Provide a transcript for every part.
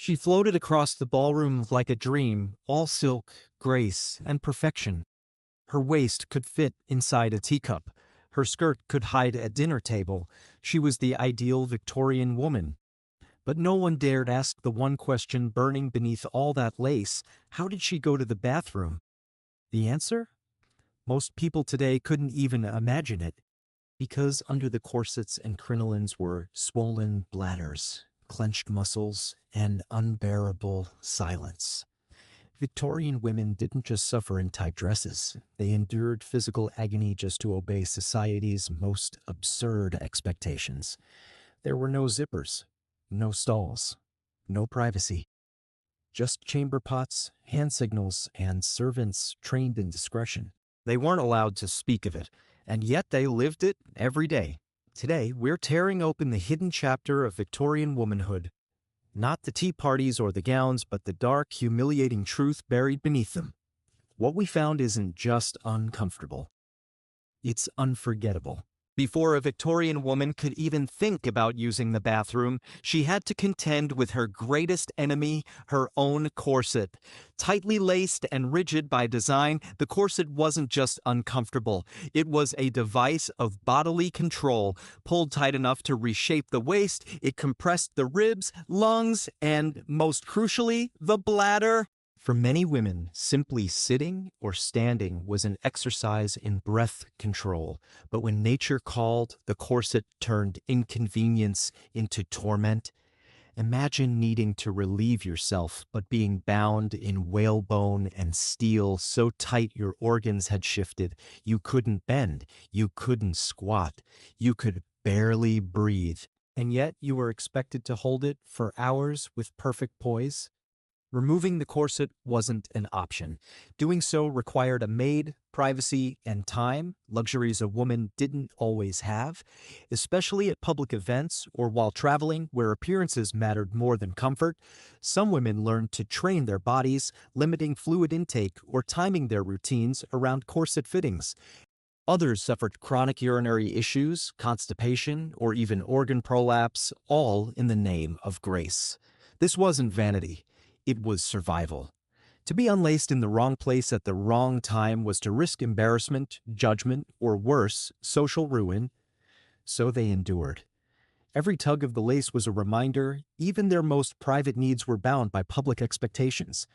She floated across the ballroom like a dream, all silk, grace, and perfection. Her waist could fit inside a teacup. Her skirt could hide a dinner table. She was the ideal Victorian woman. But no one dared ask the one question burning beneath all that lace: how did she go to the bathroom? The answer? Most people today couldn't even imagine it, because under the corsets and crinolines were swollen bladders, clenched muscles, and unbearable silence. Victorian women didn't just suffer in tight dresses. They endured physical agony just to obey society's most absurd expectations. There were no zippers, no stalls, no privacy. Just chamber pots, hand signals, and servants trained in discretion. They weren't allowed to speak of it, and yet they lived it every day. Today, we're tearing open the hidden chapter of Victorian womanhood. Not the tea parties or the gowns, but the dark, humiliating truth buried beneath them. What we found isn't just uncomfortable. It's unforgettable. Before a Victorian woman could even think about using the bathroom, she had to contend with her greatest enemy, her own corset. Tightly laced and rigid by design, the corset wasn't just uncomfortable. It was a device of bodily control. Pulled tight enough to reshape the waist, it compressed the ribs, lungs, and, most crucially, the bladder. For many women, simply sitting or standing was an exercise in breath control. But when nature called, the corset turned inconvenience into torment. Imagine needing to relieve yourself, but being bound in whalebone and steel so tight your organs had shifted. You couldn't bend, you couldn't squat, you could barely breathe. And yet you were expected to hold it for hours with perfect poise. Removing the corset wasn't an option. Doing so required a maid, privacy, and time, luxuries a woman didn't always have, especially at public events or while traveling where appearances mattered more than comfort. Some women learned to train their bodies, limiting fluid intake or timing their routines around corset fittings. Others suffered chronic urinary issues, constipation, or even organ prolapse, all in the name of grace. This wasn't vanity. It was survival. To be unlaced in the wrong place at the wrong time was to risk embarrassment, judgment, or worse, social ruin. So they endured. Every tug of the lace was a reminder even their most private needs were bound by public expectations.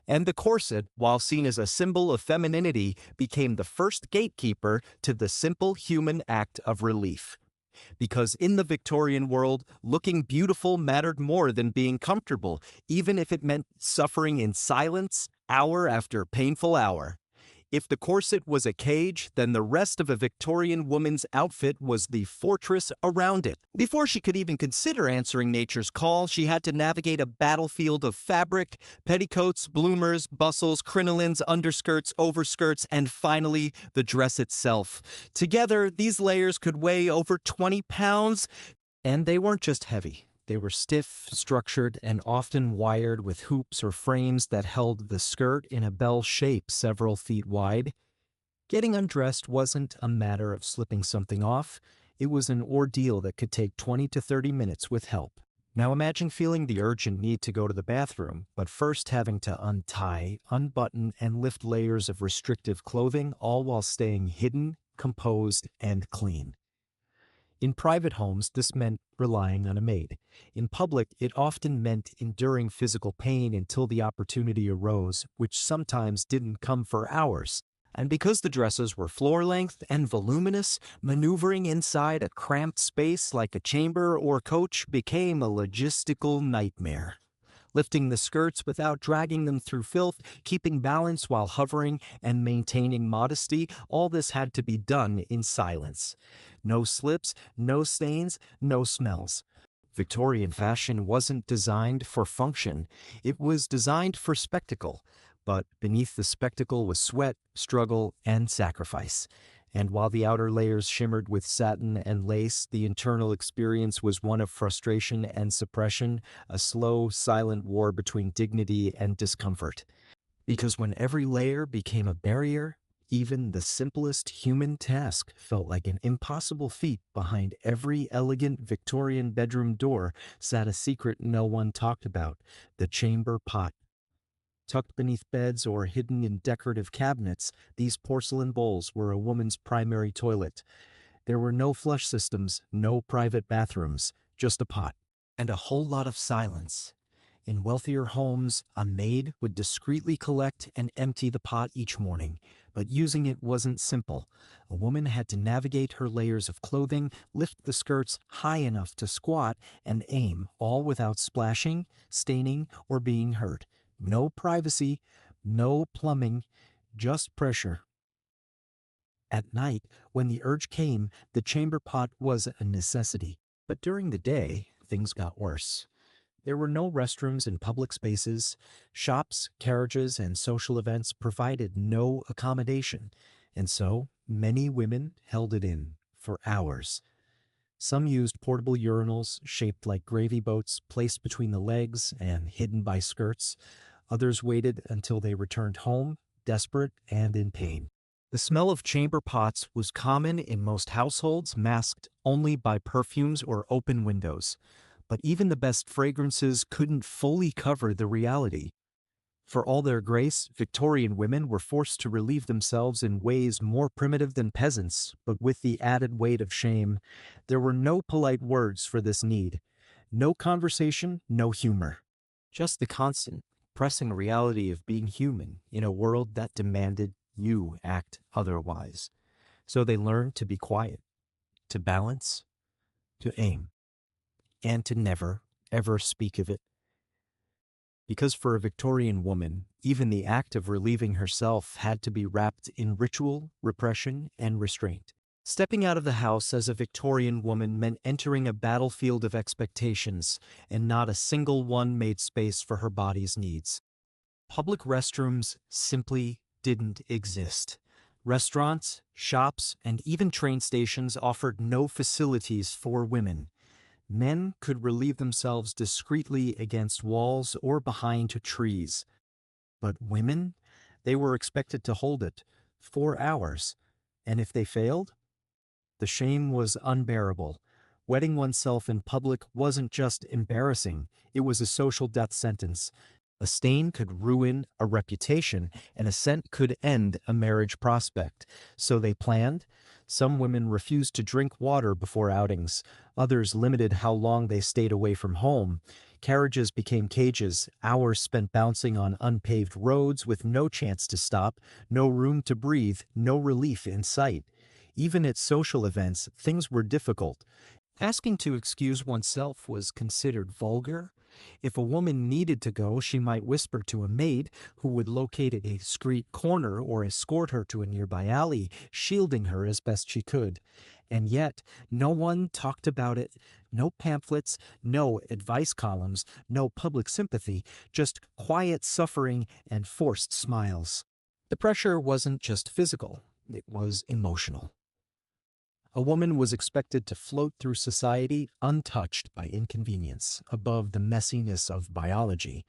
And the corset, while seen as a symbol of femininity, became the first gatekeeper to the simple human act of relief. Because in the Victorian world, looking beautiful mattered more than being comfortable, even if it meant suffering in silence, hour after painful hour. If the corset was a cage, then the rest of a Victorian woman's outfit was the fortress around it. Before she could even consider answering nature's call, she had to navigate a battlefield of fabric, petticoats, bloomers, bustles, crinolines, underskirts, overskirts, and finally, the dress itself. Together, these layers could weigh over 20 pounds, and they weren't just heavy. They were stiff, structured, and often wired with hoops or frames that held the skirt in a bell shape several feet wide. Getting undressed wasn't a matter of slipping something off. It was an ordeal that could take 20 to 30 minutes with help. Now imagine feeling the urgent need to go to the bathroom, but first having to untie, unbutton, and lift layers of restrictive clothing, all while staying hidden, composed, and clean. In private homes, this meant relying on a maid. In public, it often meant enduring physical pain until the opportunity arose, which sometimes didn't come for hours. And because the dresses were floor-length and voluminous, maneuvering inside a cramped space like a chamber or coach became a logistical nightmare. Lifting the skirts without dragging them through filth, keeping balance while hovering, and maintaining modesty, all this had to be done in silence. No slips, no stains, no smells. Victorian fashion wasn't designed for function. It was designed for spectacle. But beneath the spectacle was sweat, struggle, and sacrifice. And while the outer layers shimmered with satin and lace, the internal experience was one of frustration and suppression, a slow, silent war between dignity and discomfort. Because when every layer became a barrier, Even the simplest human task felt like an impossible feat. Behind every elegant Victorian bedroom door sat a secret no one talked about: the chamber pot. Tucked beneath beds or hidden in decorative cabinets, these porcelain bowls were a woman's primary toilet. There were no flush systems, no private bathrooms, just a pot. And a whole lot of silence. In wealthier homes, a maid would discreetly collect and empty the pot each morning, but using it wasn't simple. A woman had to navigate her layers of clothing, lift the skirts high enough to squat, and aim, all without splashing, staining, or being hurt. No privacy, no plumbing, just pressure. At night, when the urge came, the chamber pot was a necessity. But during the day, things got worse. There were no restrooms in public spaces. Shops, carriages, and social events provided no accommodation, and so many women held it in for hours. Some used portable urinals shaped like gravy boats placed between the legs and hidden by skirts. Others waited until they returned home, desperate and in pain. The smell of chamber pots was common in most households, masked only by perfumes or open windows. But even the best fragrances couldn't fully cover the reality. For all their grace, Victorian women were forced to relieve themselves in ways more primitive than peasants, but with the added weight of shame. There were no polite words for this need. No conversation, no humor. Just the constant, pressing reality of being human in a world that demanded you act otherwise. So they learned to be quiet, to balance, to aim, and to never, ever speak of it. Because for a Victorian woman, even the act of relieving herself had to be wrapped in ritual, repression, and restraint. Stepping out of the house as a Victorian woman meant entering a battlefield of expectations, and not a single one made space for her body's needs. Public restrooms simply didn't exist. Restaurants, shops, and even train stations offered no facilities for women. Men could relieve themselves discreetly against walls or behind trees. But women? They were expected to hold it 4 hours. And if they failed? The shame was unbearable. Wetting oneself in public wasn't just embarrassing, it was a social death sentence. A stain could ruin a reputation, and a scent could end a marriage prospect. So they planned. Some women refused to drink water before outings. Others limited how long they stayed away from home. Carriages became cages, hours spent bouncing on unpaved roads with no chance to stop, no room to breathe, no relief in sight. Even at social events, things were difficult. Asking to excuse oneself was considered vulgar. If a woman needed to go, she might whisper to a maid who would locate a discreet corner or escort her to a nearby alley, shielding her as best she could. And yet, no one talked about it. No pamphlets, no advice columns, no public sympathy, just quiet suffering and forced smiles. The pressure wasn't just physical, it was emotional. A woman was expected to float through society untouched by inconvenience, above the messiness of biology.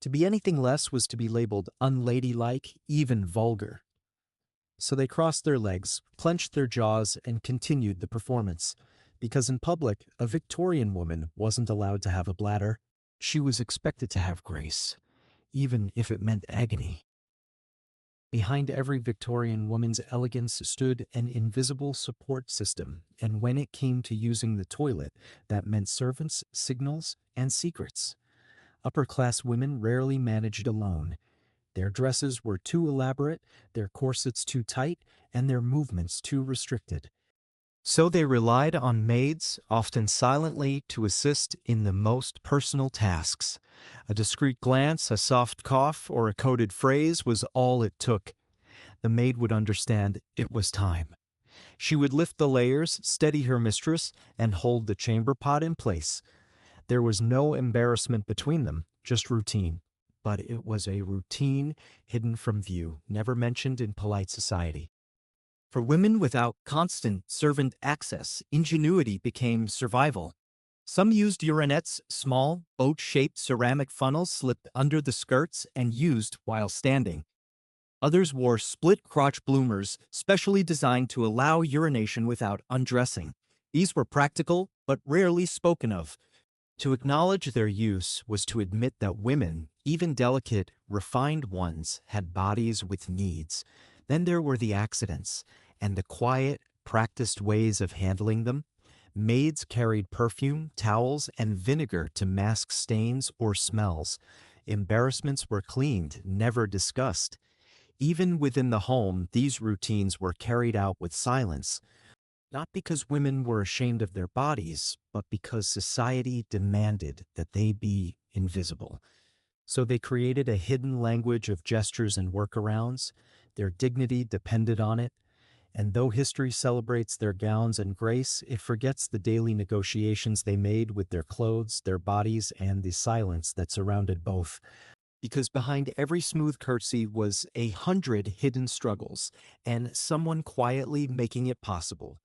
To be anything less was to be labeled unladylike, even vulgar. So they crossed their legs, clenched their jaws, and continued the performance. Because in public, a Victorian woman wasn't allowed to have a bladder. She was expected to have grace, even if it meant agony. Behind every Victorian woman's elegance stood an invisible support system, and when it came to using the toilet, that meant servants, signals, and secrets. Upper-class women rarely managed alone. Their dresses were too elaborate, their corsets too tight, and their movements too restricted. So they relied on maids, often silently, to assist in the most personal tasks. A discreet glance, a soft cough, or a coded phrase was all it took. The maid would understand it was time. She would lift the layers, steady her mistress, and hold the chamber pot in place. There was no embarrassment between them, just routine. But it was a routine hidden from view, never mentioned in polite society. For women without constant servant access, ingenuity became survival. Some used urinettes, small, boat-shaped ceramic funnels slipped under the skirts and used while standing. Others wore split-crotch bloomers specially designed to allow urination without undressing. These were practical, but rarely spoken of. To acknowledge their use was to admit that women, even delicate, refined ones, had bodies with needs. Then there were the accidents, and the quiet, practiced ways of handling them. Maids carried perfume, towels, and vinegar to mask stains or smells. Embarrassments were cleaned, never discussed. Even within the home, these routines were carried out with silence, not because women were ashamed of their bodies, but because society demanded that they be invisible. So they created a hidden language of gestures and workarounds. Their dignity depended on it. And though history celebrates their gowns and grace, it forgets the daily negotiations they made with their clothes, their bodies, and the silence that surrounded both. Because behind every smooth curtsy was 100 hidden struggles, and someone quietly making it possible.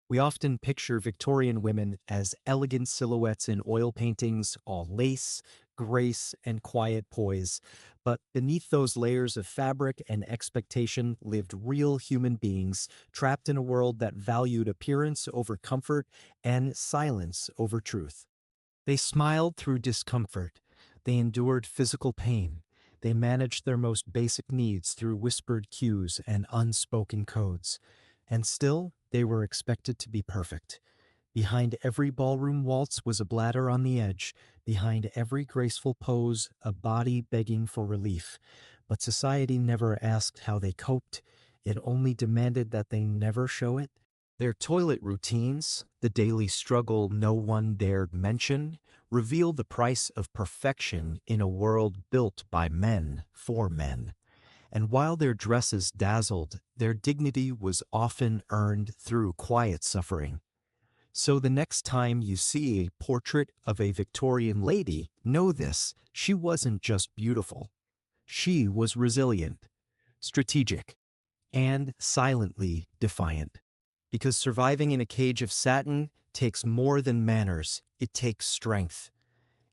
We often picture Victorian women as elegant silhouettes in oil paintings, all lace, grace, and quiet poise. But beneath those layers of fabric and expectation lived real human beings trapped in a world that valued appearance over comfort and silence over truth. They smiled through discomfort. They endured physical pain. They managed their most basic needs through whispered cues and unspoken codes. And still, they were expected to be perfect. Behind every ballroom waltz was a bladder on the edge. Behind every graceful pose, a body begging for relief. But society never asked how they coped. It only demanded that they never show it. Their toilet routines, the daily struggle no one dared mention, reveal the price of perfection in a world built by men for men. And while their dresses dazzled, their dignity was often earned through quiet suffering. So the next time you see a portrait of a Victorian lady, know this: she wasn't just beautiful. She was resilient, strategic, and silently defiant. Because surviving in a cage of satin takes more than manners, it takes strength.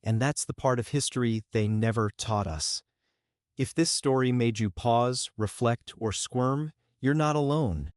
And that's the part of history they never taught us. If this story made you pause, reflect, or squirm, you're not alone.